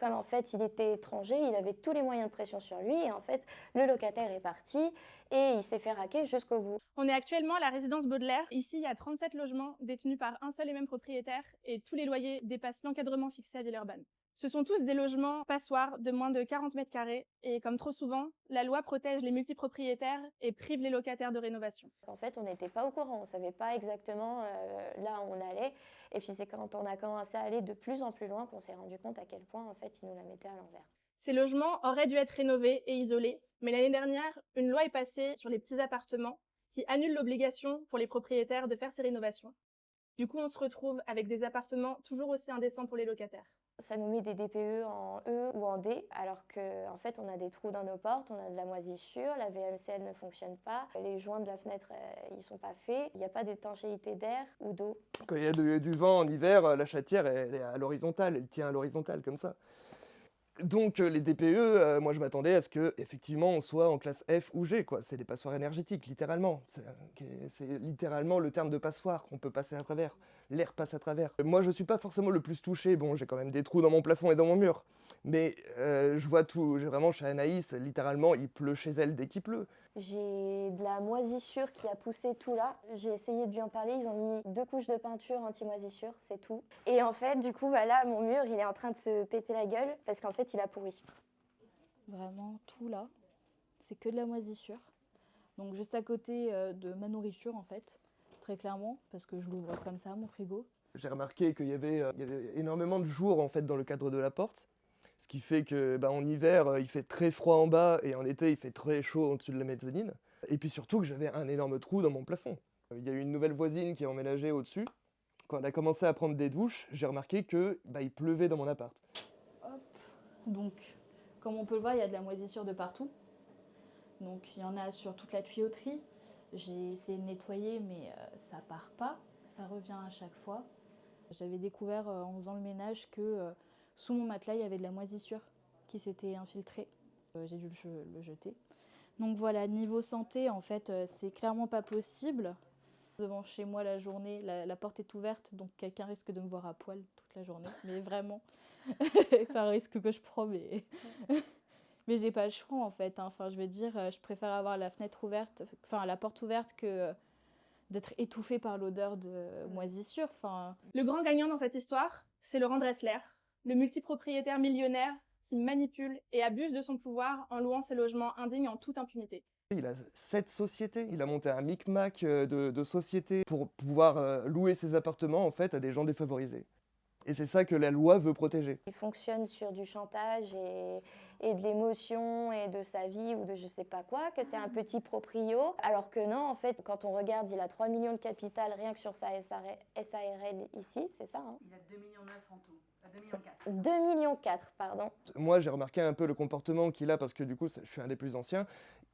Comme en fait il était étranger, il avait tous les moyens de pression sur lui et en fait le locataire est parti et il s'est fait raquer jusqu'au bout. On est actuellement à la résidence Baudelaire. Ici, il y a 37 logements détenus par un seul et même propriétaire et tous les loyers dépassent l'encadrement fixé à Villeurbanne. Ce sont tous des logements passoires de moins de 40 mètres carrés et comme trop souvent, la loi protège les multipropriétaires et prive les locataires de rénovation. En fait, on n'était pas au courant, on ne savait pas exactement là où on allait. Et puis c'est quand on a commencé à aller de plus en plus loin qu'on s'est rendu compte à quel point en fait, ils nous la mettaient à l'envers. Ces logements auraient dû être rénovés et isolés, mais l'année dernière, une loi est passée sur les petits appartements qui annule l'obligation pour les propriétaires de faire ces rénovations. Du coup, on se retrouve avec des appartements toujours aussi indécents pour les locataires. Ça nous met des DPE en E ou en D, alors qu'en fait, on a des trous dans nos portes, on a de la moisissure, la VMCL ne fonctionne pas, les joints de la fenêtre, ils sont pas faits, il n'y a pas d'étanchéité d'air ou d'eau. Quand il y a du vent en hiver, la chatière, elle est à l'horizontale, elle tient à l'horizontale comme ça. Donc les DPE, moi je m'attendais à ce qu'effectivement on soit en classe F ou G, quoi. C'est des passoires énergétiques, littéralement. C'est littéralement le terme de passoire qu'on peut passer à travers. L'air passe à travers. Moi je suis pas forcément le plus touché, bon j'ai quand même des trous dans mon plafond et dans mon mur. Mais je vois tout, j'ai vraiment chez Anaïs, littéralement il pleut chez elle dès qu'il pleut. J'ai de la moisissure qui a poussé tout là. J'ai essayé de lui en parler, ils ont mis 2 couches de peinture anti-moisissure, c'est tout. Et en fait, du coup, bah là, mon mur, il est en train de se péter la gueule parce qu'en fait, il a pourri. Vraiment tout là, c'est que de la moisissure. Donc juste à côté de ma nourriture en fait, très clairement, parce que je l'ouvre comme ça, mon frigo. J'ai remarqué qu'il y avait énormément de jours en fait dans le cadre de la porte. Ce qui fait que en hiver, il fait très froid en bas et en été, il fait très chaud au-dessus de la mezzanine. Et puis surtout que j'avais un énorme trou dans mon plafond. Il y a eu une nouvelle voisine qui a emménagé au-dessus. Quand elle a commencé à prendre des douches, j'ai remarqué que il pleuvait dans mon appart. Hop. Donc, comme on peut le voir, il y a de la moisissure de partout. Donc, il y en a sur toute la tuyauterie. J'ai essayé de nettoyer, mais ça part pas. Ça revient à chaque fois. J'avais découvert en faisant le ménage que sous mon matelas, il y avait de la moisissure qui s'était infiltrée. J'ai dû le jeter. Donc voilà, niveau santé, en fait, c'est clairement pas possible. Devant chez moi la journée, la porte est ouverte, donc quelqu'un risque de me voir à poil toute la journée. Mais vraiment, c'est un risque que je prends, mais mais j'ai pas le choix en fait. Enfin, je veux dire, je préfère avoir la fenêtre ouverte, enfin la porte ouverte que d'être étouffée par l'odeur de moisissure. Enfin, Le grand gagnant dans cette histoire, c'est Laurent Dressler, le multipropriétaire millionnaire qui manipule et abuse de son pouvoir en louant ses logements indignes en toute impunité. Il a 7 sociétés, il a monté un micmac de sociétés pour pouvoir louer ses appartements en fait à des gens défavorisés. Et c'est ça que la loi veut protéger. Il fonctionne sur du chantage et de l'émotion et de sa vie ou de je sais pas quoi, que c'est un petit proprio. Alors que non, en fait, quand on regarde, il a 3 millions de capital rien que sur sa SARL ici, c'est ça hein. Il a 2,9 millions en tout. 2,4 millions. 2,4 millions, pardon. Moi j'ai remarqué un peu le comportement qu'il a parce que du coup je suis un des plus anciens.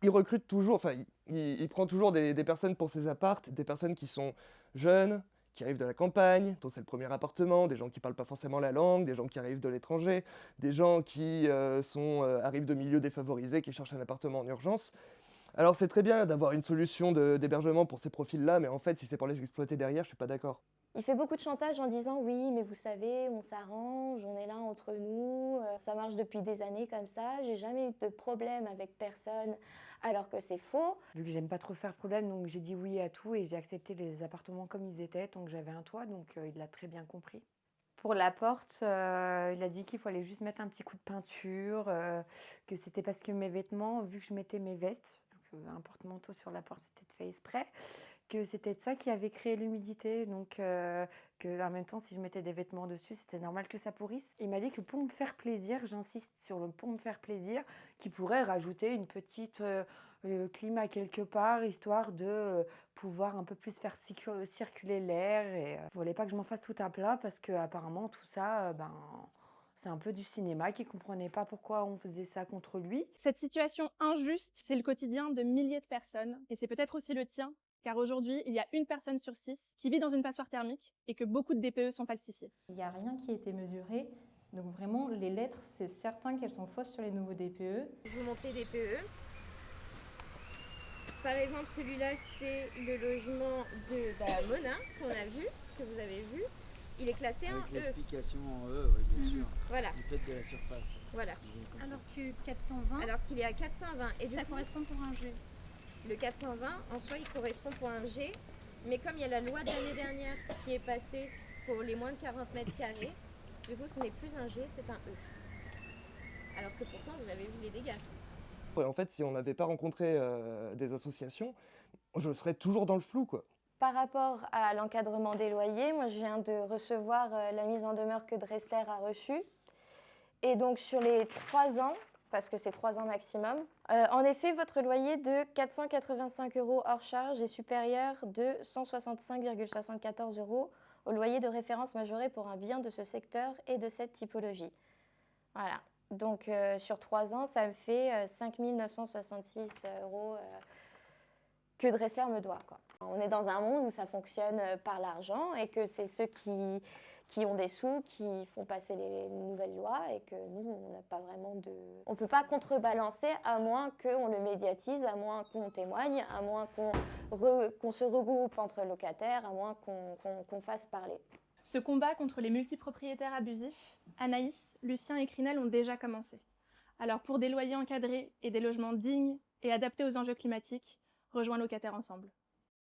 Il recrute toujours, enfin il prend toujours des personnes pour ses appartes, des personnes qui sont jeunes, qui arrivent de la campagne, dont c'est le premier appartement, des gens qui parlent pas forcément la langue, des gens qui arrivent de l'étranger, des gens qui arrivent de milieux défavorisés, qui cherchent un appartement en urgence. Alors c'est très bien d'avoir une solution d'hébergement pour ces profils-là, mais en fait si c'est pour les exploiter derrière, je suis pas d'accord. Il fait beaucoup de chantage en disant oui, mais vous savez, on s'arrange, on est là entre nous, ça marche depuis des années comme ça, j'ai jamais eu de problème avec personne, alors que c'est faux. Vu que j'aime pas trop faire problème, donc j'ai dit oui à tout et j'ai accepté les appartements comme ils étaient, tant que j'avais un toit, donc il l'a très bien compris. Pour la porte, il a dit qu'il fallait juste mettre un petit coup de peinture, que c'était parce que mes vêtements, vu que je mettais mes vestes, donc un porte-manteau sur la porte, c'était fait exprès, que c'était de ça qui avait créé l'humidité, donc que en même temps, si je mettais des vêtements dessus, c'était normal que ça pourrisse. Il m'a dit que pour me faire plaisir, j'insiste sur le pour me faire plaisir, qu'il pourrait rajouter une petite climat quelque part, histoire de pouvoir un peu plus faire circuler l'air. Et il ne fallait pas que je m'en fasse tout un plat, parce qu'apparemment, tout ça, c'est un peu du cinéma, qui ne comprenait pas pourquoi on faisait ça contre lui. Cette situation injuste, c'est le quotidien de milliers de personnes, et c'est peut-être aussi le tien, car aujourd'hui, il y a une personne sur 6 qui vit dans une passoire thermique et que beaucoup de DPE sont falsifiés. Il n'y a rien qui a été mesuré, donc vraiment, les lettres, c'est certain qu'elles sont fausses sur les nouveaux DPE. Je vous montre les DPE. Par exemple, celui-là, c'est le logement de Mona qu'on a vu, que vous avez vu. Il est classé en Avec E. l'explication en E, oui, bien sûr. Voilà, Du fait de la surface. voilà. Alors que 420, Alors qu'il est à 420. Et ça correspond pour un G. le 420, en soi, il correspond pour un G. Mais comme il y a la loi de l'année dernière qui est passée pour les moins de 40 mètres carrés, du coup, ce n'est plus un G, c'est un E. Alors que pourtant, vous avez vu les dégâts. Ouais, en fait, si on n'avait pas rencontré des associations, je serais toujours dans le flou, quoi. Par rapport à l'encadrement des loyers, moi je viens de recevoir la mise en demeure que Dressler a reçue. Et donc sur les 3 ans, parce que c'est 3 ans maximum, en effet votre loyer de 485 € hors charge est supérieur de 165,74 € au loyer de référence majoré pour un bien de ce secteur et de cette typologie. Voilà. Donc sur 3 ans, ça me fait 5 966 € que Dressler me doit, quoi. On est dans un monde où ça fonctionne par l'argent et que c'est ceux qui ont des sous qui font passer les nouvelles lois et que nous, on n'a pas vraiment de... On ne peut pas contrebalancer à moins qu'on le médiatise, à moins qu'on témoigne, à moins qu'on se regroupe entre locataires, à moins qu'on fasse parler. Ce combat contre les multipropriétaires abusifs, Anaïs, Lucien et Crinel ont déjà commencé. Alors pour des loyers encadrés et des logements dignes et adaptés aux enjeux climatiques, rejoins Locataires Ensemble.